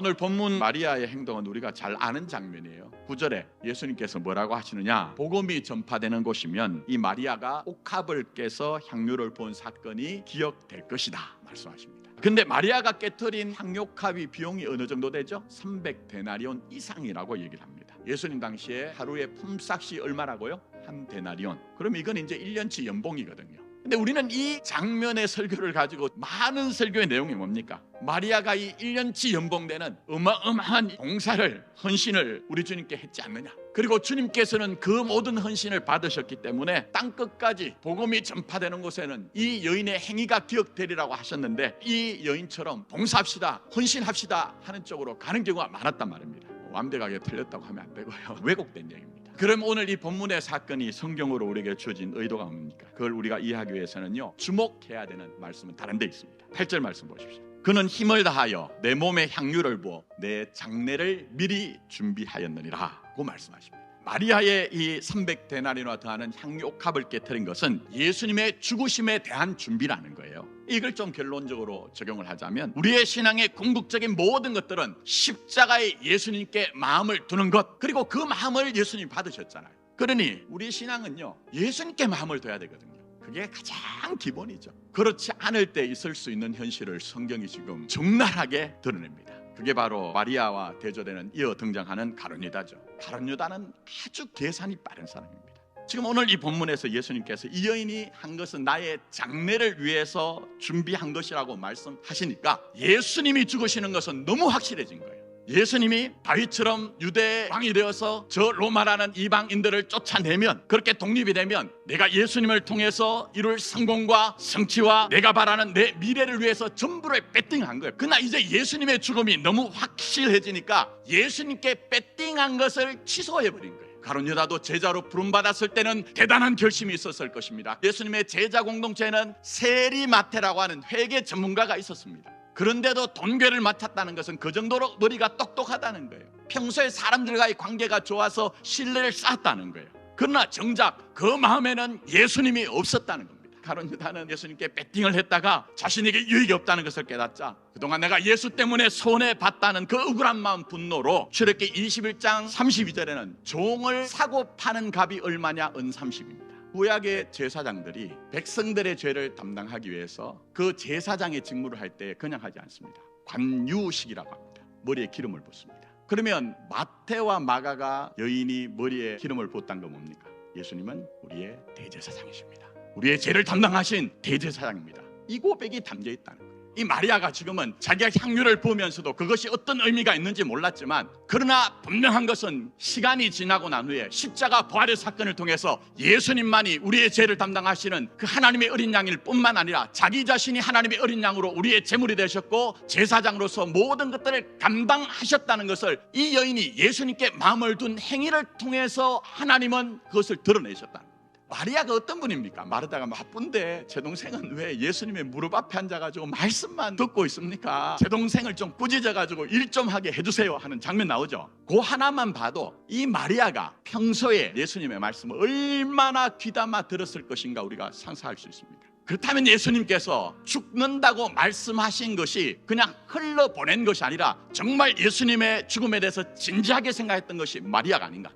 오늘 본문 마리아의 행동은 우리가 잘 아는 장면이에요. 9절에 예수님께서 뭐라고 하시느냐, 복음이 전파되는 곳이면 이 마리아가 옥합을 깨서 향유를 본 사건이 기억될 것이다 말씀하십니다. 근데 마리아가 깨트린 향유값이 비용이 어느 정도 되죠? 300데나리온 이상이라고 얘기를 합니다. 예수님 당시에 하루에 품삯이 얼마라고요? 한 데나리온. 그럼 이건 이제 1년치 연봉이거든요. 근데 우리는 이 장면의 설교를 가지고 많은 설교의 내용이 뭡니까? 마리아가 이 1년치 연봉되는 어마어마한 봉사를, 헌신을 우리 주님께 했지 않느냐. 그리고 주님께서는 그 모든 헌신을 받으셨기 때문에 땅끝까지 복음이 전파되는 곳에는 이 여인의 행위가 기억되리라고 하셨는데, 이 여인처럼 봉사합시다, 헌신합시다 하는 쪽으로 가는 경우가 많았단 말입니다. 완벽하게 틀렸다고 하면 안 되고요. 왜곡된 얘기입니다. 그럼 오늘 이 본문의 사건이 성경으로 우리에게 주어진 의도가 뭡니까? 그걸 우리가 이해하기 위해서는요, 주목해야 되는 말씀은 다른 데 있습니다. 8절 말씀 보십시오. 그는 힘을 다하여 내 몸에 향유를 부어 내 장례를 미리 준비하였느니라 고 말씀하십니다. 마리아의 이 300데나리온과 더하는 향유 옥합을 깨뜨린 것은 예수님의 죽으심에 대한 준비라는 거예요. 이걸 좀 결론적으로 적용을 하자면, 우리의 신앙의 궁극적인 모든 것들은 십자가에 예수님께 마음을 두는 것, 그리고 그 마음을 예수님이 받으셨잖아요. 그러니 우리 신앙은요, 예수님께 마음을 둬야 되거든요. 그게 가장 기본이죠. 그렇지 않을 때 있을 수 있는 현실을 성경이 지금 적나라하게 드러냅니다. 그게 바로 마리아와 대조되는 이어 등장하는 가룟 유다죠. 가룟 유다는 아주 계산이 빠른 사람입니다. 지금 오늘 이 본문에서 예수님께서 이 여인이 한 것은 나의 장례를 위해서 준비한 것이라고 말씀하시니까, 예수님이 죽으시는 것은 너무 확실해진 거예요. 예수님이 다윗처럼 유대 왕이 되어서 저 로마라는 이방인들을 쫓아내면, 그렇게 독립이 되면 내가 예수님을 통해서 이룰 성공과 성취와 내가 바라는 내 미래를 위해서 전부를 배팅한 거예요. 그러나 이제 예수님의 죽음이 너무 확실해지니까 예수님께 배팅한 것을 취소해버린 거예요. 가룟 유다도 제자로 부름받았을 때는 대단한 결심이 있었을 것입니다. 예수님의 제자 공동체에는 세리마태라고 하는 회계 전문가가 있었습니다. 그런데도 돈괴를 맡았다는 것은 그 정도로 머리가 똑똑하다는 거예요. 평소에 사람들과의 관계가 좋아서 신뢰를 쌓았다는 거예요. 그러나 정작 그 마음에는 예수님이 없었다는 겁니다. 가룟 유다는 예수님께 배팅을 했다가 자신에게 유익이 없다는 것을 깨닫자, 그동안 내가 예수 때문에 손해봤다는 그 억울한 마음, 분노로 출애굽기 21장 32절에는 종을 사고 파는 값이 얼마냐? 은 30입니다. 구약의 제사장들이 백성들의 죄를 담당하기 위해서 그 제사장의 직무를 할 때 그냥 하지 않습니다. 관유식이라고 합니다. 머리에 기름을 붓습니다. 그러면 마태와 마가가 여인이 머리에 기름을 붓다는 건 뭡니까? 예수님은 우리의 대제사장이십니다. 우리의 죄를 담당하신 대제사장입니다. 이 고백이 담겨 있다는 거예요. 이 마리아가 지금은 자기가 향유를 부으면서도 그것이 어떤 의미가 있는지 몰랐지만, 그러나 분명한 것은 시간이 지나고 난 후에 십자가 부활의 사건을 통해서 예수님만이 우리의 죄를 담당하시는 그 하나님의 어린 양일 뿐만 아니라 자기 자신이 하나님의 어린 양으로 우리의 제물이 되셨고 제사장으로서 모든 것들을 감당하셨다는 것을 이 여인이 예수님께 마음을 둔 행위를 통해서 하나님은 그것을 드러내셨다는 거예요. 마리아가 어떤 분입니까? 마르다가 바쁜데 제 동생은 왜 예수님의 무릎 앞에 앉아가지고 말씀만 듣고 있습니까? 제 동생을 좀 꾸짖어가지고 일 좀 하게 해주세요 하는 장면 나오죠. 그 하나만 봐도 이 마리아가 평소에 예수님의 말씀을 얼마나 귀담아 들었을 것인가 우리가 상상할 수 있습니다. 그렇다면 예수님께서 죽는다고 말씀하신 것이 그냥 흘러보낸 것이 아니라 정말 예수님의 죽음에 대해서 진지하게 생각했던 것이 마리아가 아닌가.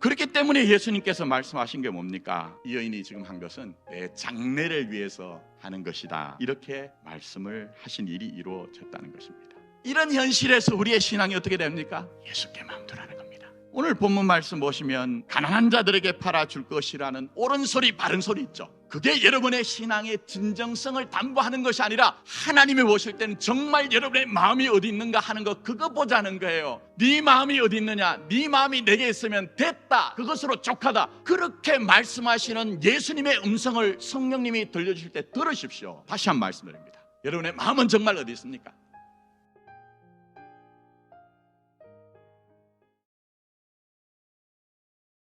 그렇기 때문에 예수님께서 말씀하신 게 뭡니까? 이 여인이 지금 한 것은 내 장례를 위해서 하는 것이다, 이렇게 말씀을 하신 일이 이루어졌다는 것입니다. 이런 현실에서 우리의 신앙이 어떻게 됩니까? 예수께 마음 두라는 겁니다. 오늘 본문 말씀 보시면 가난한 자들에게 팔아줄 것이라는 옳은 소리, 바른 소리 있죠. 그게 여러분의 신앙의 진정성을 담보하는 것이 아니라 하나님이 보실 때는 정말 여러분의 마음이 어디 있는가 하는 것, 그거 보자는 거예요. 네 마음이 어디 있느냐, 네 마음이 내게 있으면 됐다, 그것으로 족하다, 그렇게 말씀하시는 예수님의 음성을 성령님이 들려주실 때 들으십시오. 다시 한 번 말씀드립니다. 여러분의 마음은 정말 어디 있습니까?